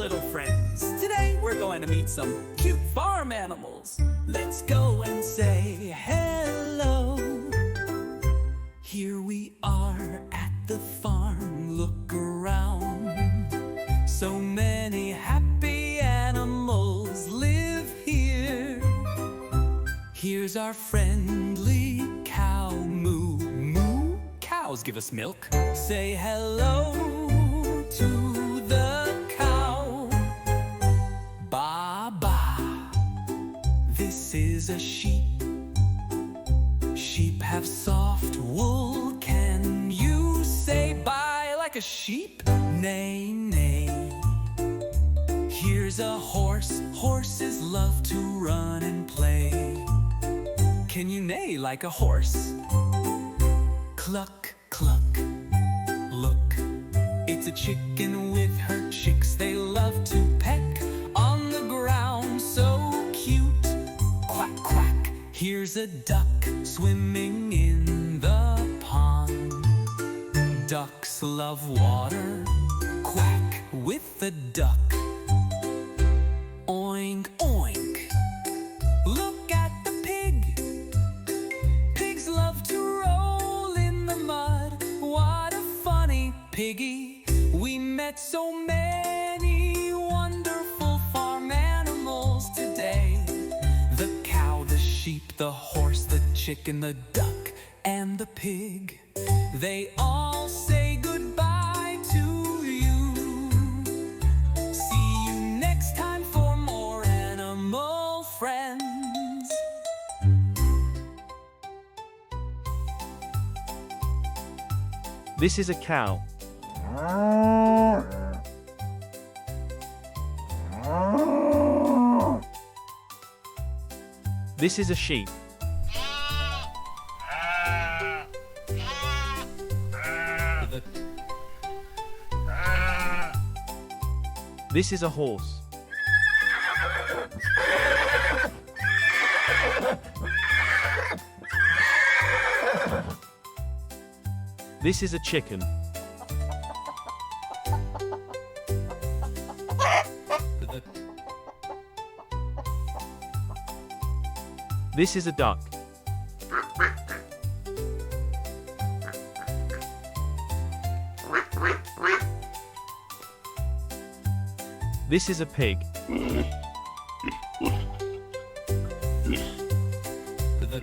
little friends. Today we're going to meet some cute farm animals. Let's go and say hello. Here we are at the farm. Look around. So many happy animals live here. Here's our friendly cow, Moo Moo. Cows give us milk. Say hello to the cow. Ba ba. This is a sheep. Sheep have soft wool. Can you say bye like a sheep? Neigh, neigh. Here's a horse. Horses love to run and play. Can you neigh like a horse? Cluck, cluck. Look, it's a chicken with her chicks. They love to peck on the ground, so cute. Quack, quack. Here's a duck swimming in the pond. Ducks love water. Quack with the duck. Oink, oink. Look at the pig. Pigs love to roll in the mud. What a funny piggy. We met so many wonderful farm animals today. The cow, the sheep, the horse, the chicken, the duck, and the pig. They all say goodbye to you. See you next time for more animal friends. This is a cow. This is a sheep. This is a horse. This is a chicken. This is a duck. This is a pig. The